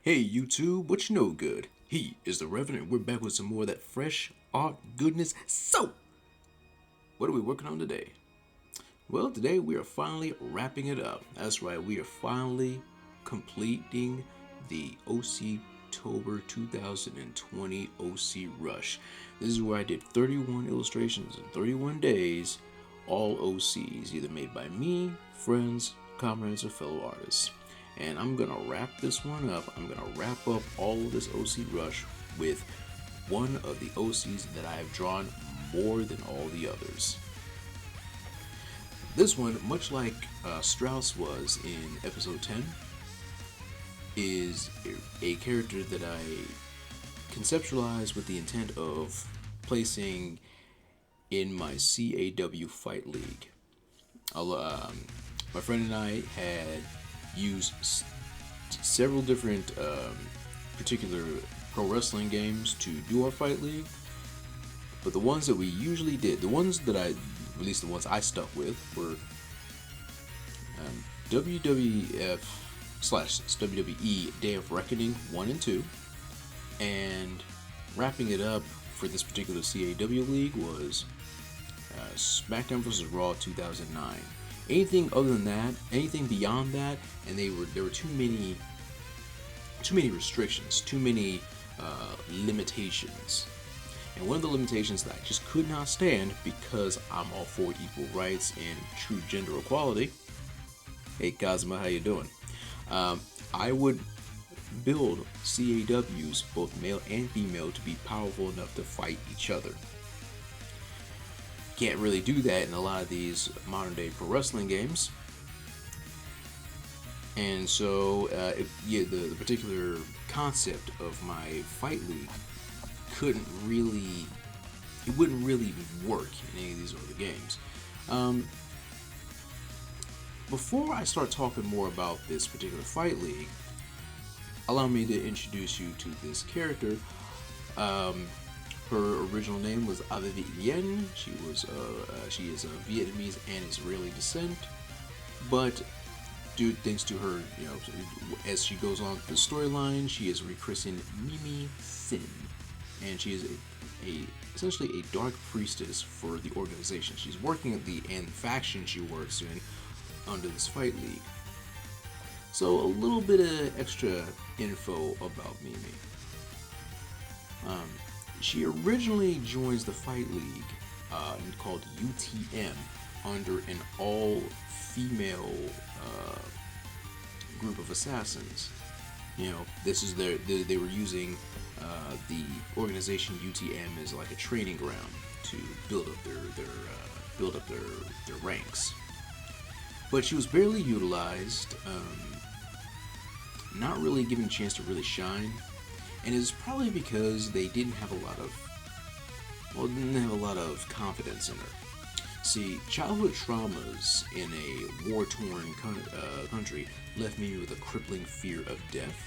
Hey YouTube, what you know good? He is the Revenant. We're back with some more of that fresh art goodness. So, what are we working on today? Well, today we are finally wrapping it up. That's right, we are finally completing the OC-Tober 2020 OC Rush. This is where I did 31 illustrations in 31 days, all OCs, either made by me, friends, comrades, or fellow artists. And I'm gonna wrap this one up. I'm gonna wrap up all of this OC Rush with one of the OCs that I have drawn more than all the others. This one, much like Strauss was in episode 10, is a character that I conceptualized with the intent of placing in my CAW Fight League. My friend and I had used several different particular pro wrestling games to do our Fight League, but the ones that we usually did, the ones that at least the ones I stuck with, were WWF/WWE Day of Reckoning 1 and 2, and wrapping it up for this particular CAW league was SmackDown vs. Raw 2009. Anything other than that, anything beyond that, and there were too many restrictions, too many limitations. And one of the limitations that I just could not stand, because I'm all for equal rights and true gender equality. Hey Cosma, how you doing? I would build CAWs, both male and female, to be powerful enough to fight each other. Can't really do that in a lot of these modern day pro wrestling games. And so, the particular concept of my Fight League wouldn't really work in any of these other games. Before I start talking more about this particular Fight League, allow me to introduce you to this character. Her original name was Avivi Yen. She is of Vietnamese and Israeli descent, but thanks to her, as she goes on the storyline, she is rechristened Mimi Sin, and she is essentially a dark priestess for the organization. She's working at the end faction she works in under this Fight League. So a little bit of extra info about Mimi. She originally joins the Fight League called UTM under an all-female group of assassins. This is they were using the organization UTM as like a training ground to build up their ranks. But she was barely utilized, not really given a chance to really shine. And it's probably because they didn't have a lot of confidence in her. See, childhood traumas in a war-torn country left me with a crippling fear of death.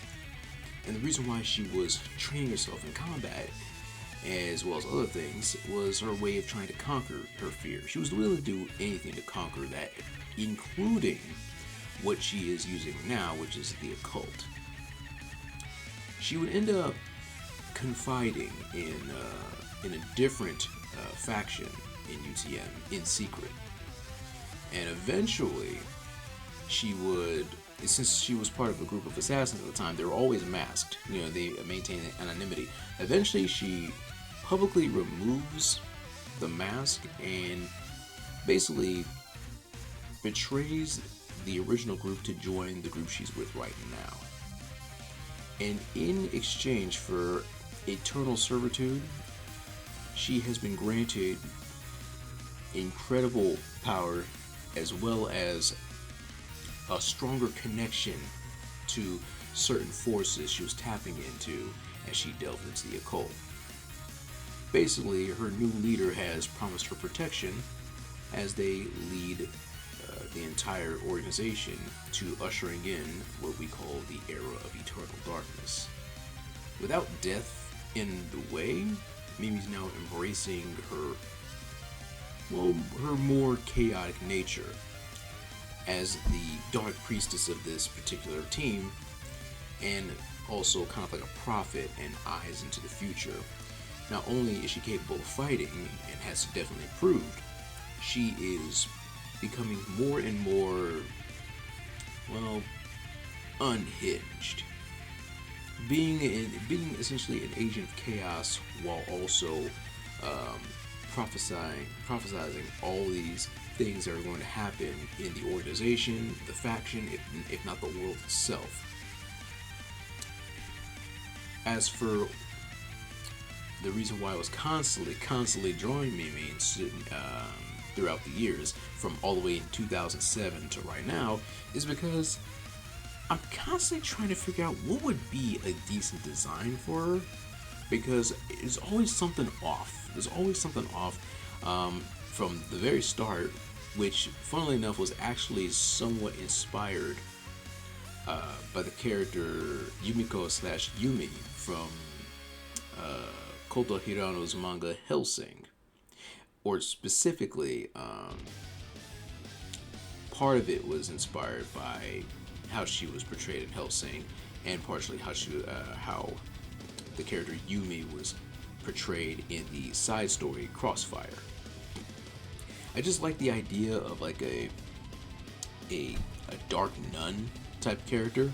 And the reason why she was training herself in combat, as well as other things, was her way of trying to conquer her fear. She was willing to do anything to conquer that, including what she is using now, which is the occult. She would end up confiding in a different faction in UTM in secret, and eventually she would, since she was part of a group of assassins at the time, they were always masked. They maintained anonymity. Eventually, she publicly removes the mask and basically betrays the original group to join the group she's with right now. And in exchange for eternal servitude, she has been granted incredible power, as well as a stronger connection to certain forces she was tapping into as she delved into the occult. Basically, her new leader has promised her protection as they lead the entire organization to ushering in what we call the era of eternal darkness. Without death in the way, Mimi's now embracing her more chaotic nature as the dark priestess of this particular team, and also kind of like a prophet and eyes into the future. Not only is she capable of fighting and has definitely improved, she is becoming more and more, well, unhinged. Being essentially an agent of chaos while also um, prophesizing all these things that are going to happen in the organization, the faction, if not the world itself. As for the reason why I was constantly drawing Mimi throughout the years, from all the way in 2007 to right now, is because I'm constantly trying to figure out what would be a decent design for her, because there's always something off. There's always something off from the very start, which, funnily enough, was actually somewhat inspired by the character Yumiko/Yumi from Koto Hirano's manga Hellsing. Or specifically, part of it was inspired by how she was portrayed in Hellsing, and partially how the character Yumi was portrayed in the side story Crossfire. I just like the idea of like a dark nun type character,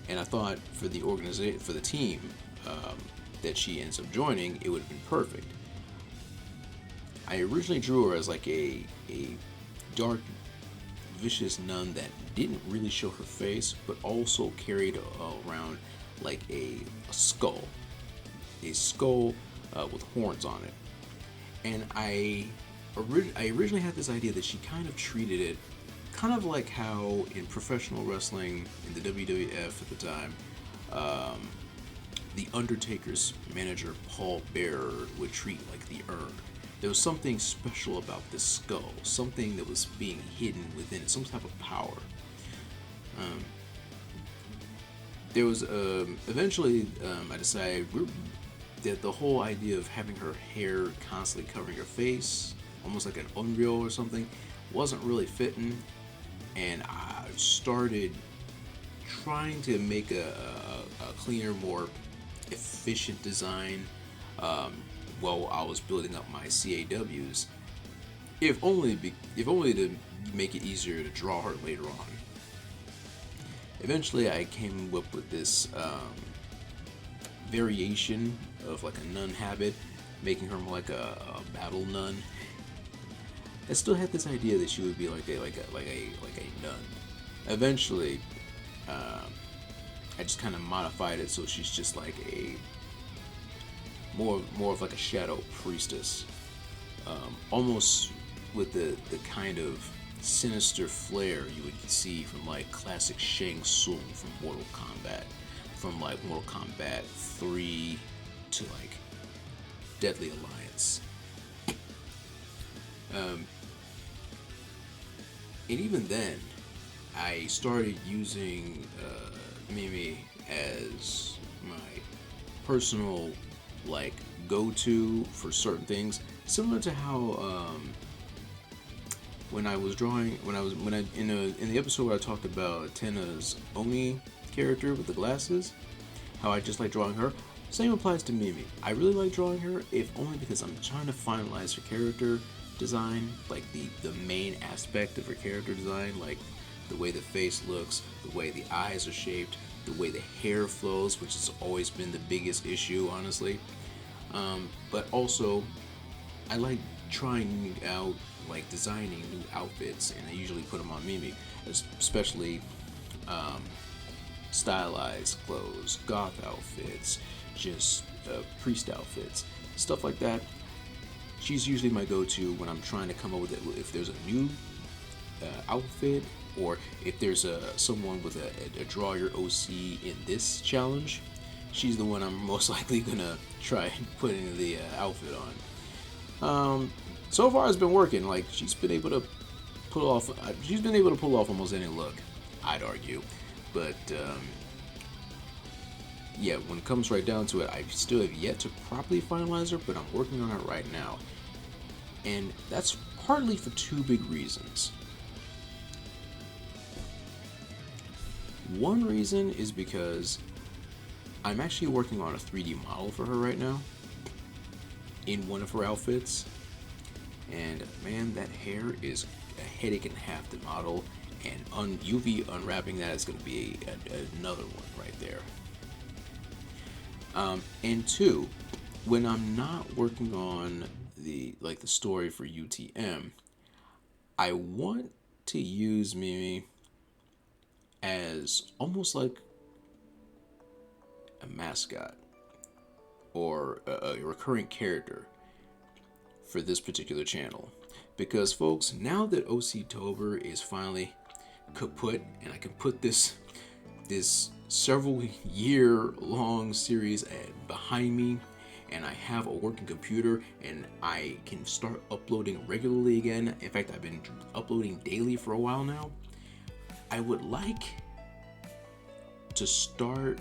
and I thought for the team that she ends up joining, it would have been perfect. I originally drew her as like a dark, vicious nun that didn't really show her face, but also carried around like a skull with horns on it. And I originally had this idea that she kind of treated it kind of like how in professional wrestling in the WWF at the time, the Undertaker's manager Paul Bearer would treat like the urn. There was something special about this skull, something that was being hidden within it, some type of power. There was eventually I decided that the whole idea of having her hair constantly covering her face, almost like an onryo or something, wasn't really fitting, and I started trying to make a cleaner, more efficient design while I was building up my CAWs, if only to make it easier to draw her later on. Eventually, I came up with this variation of like a nun habit, making her more like a battle nun. I still had this idea that she would be like a nun. Eventually, I just kind of modified it so she's just like a more of like a shadow priestess, almost with the kind of sinister flair you would see from like classic Shang Tsung from Mortal Kombat, from like Mortal Kombat 3 to like Deadly Alliance. And even then, I started using Mimi as my personal like go-to for certain things, similar to how in the episode where I talked about Tena's Oni character with the glasses, how I just like drawing her. Same applies to Mimi. I really like drawing her, if only because I'm trying to finalize her character design, like the main aspect of her character design, like the way the face looks, the way the eyes are shaped, the way the hair flows, which has always been the biggest issue, honestly. But also, I like trying out, like designing new outfits, and I usually put them on Mimi, especially stylized clothes, goth outfits, just priest outfits, stuff like that. She's usually my go-to when I'm trying to come up with it. If there's a new outfit, or if there's someone with a draw your OC in this challenge, she's the one I'm most likely gonna try putting the outfit on. So far it's been working. Like she's been able to pull off almost any look, I'd argue. But yeah, when it comes right down to it, I still have yet to properly finalize her, but I'm working on it right now. And that's partly for two big reasons. One reason is because I'm actually working on a 3D model for her right now in one of her outfits. And man, that hair is a headache and a half to model. And UV unwrapping that is going to be another one right there. And two, when I'm not working on the story for UTM, I want to use Mimi as almost like a mascot or a recurring character for this particular channel. Because folks, now that OC-Tober is finally kaput and I can put this several year long series behind me, and I have a working computer and I can start uploading regularly again. In fact, I've been uploading daily for a while now. I would like to start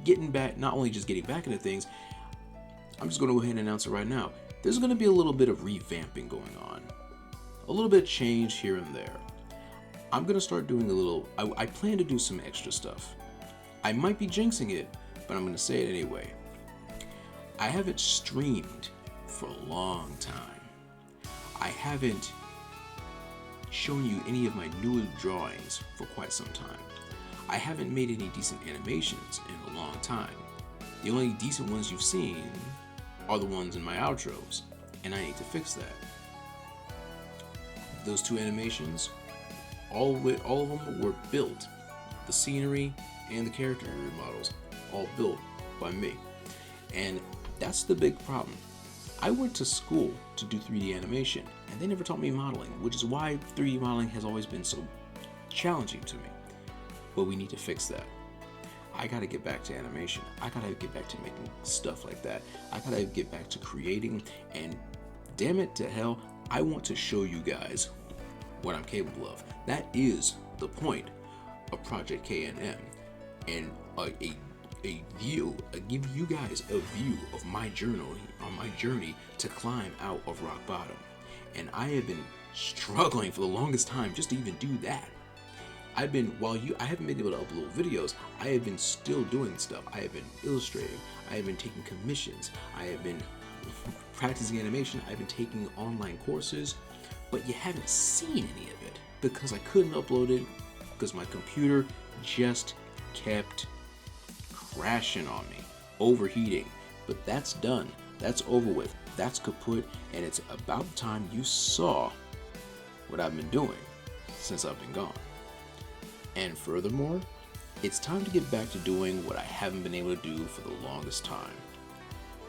getting back, not only just getting back into things, I'm just going to go ahead and announce it right now. There's going to be a little bit of revamping going on. A little bit of change here and there. I'm going to start doing I plan to do some extra stuff. I might be jinxing it, but I'm going to say it anyway. I haven't streamed for a long time. I haven't shown you any of my newer drawings for quite some time. I haven't made any decent animations in a long time. The only decent ones you've seen are the ones in my outros, and I need to fix that. Those two animations, all of them were built. The scenery and the character models, all built by me. And that's the big problem. I went to school to do 3D animation, and they never taught me modeling, which is why 3D modeling has always been so challenging to me. But we need to fix that. I gotta get back to animation. I gotta get back to making stuff like that. I gotta get back to creating, and damn it to hell, I want to show you guys what I'm capable of. That is the point of Project K&M, and give you guys a view of my journey to climb out of rock bottom. And I have been struggling for the longest time just to even do that. I haven't been able to upload videos, I have been still doing stuff. I have been illustrating, I have been taking commissions, I have been practicing animation, I've been taking online courses, but you haven't seen any of it because I couldn't upload it because my computer just kept crashing on me, overheating. But that's done, that's over with, that's kaput, and it's about time you saw what I've been doing since I've been gone. And furthermore, it's time to get back to doing what I haven't been able to do for the longest time.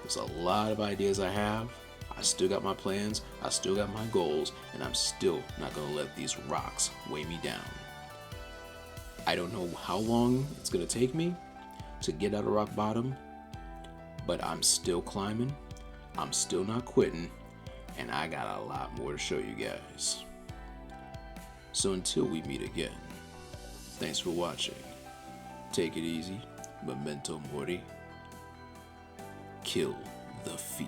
There's a lot of ideas I have. I still got my plans, I still got my goals, and I'm still not gonna let these rocks weigh me down. I don't know how long it's gonna take me to get out of rock bottom, but I'm still climbing, I'm still not quitting, and I got a lot more to show you guys. So until we meet again, thanks for watching. Take it easy. Memento mori. Kill the feed.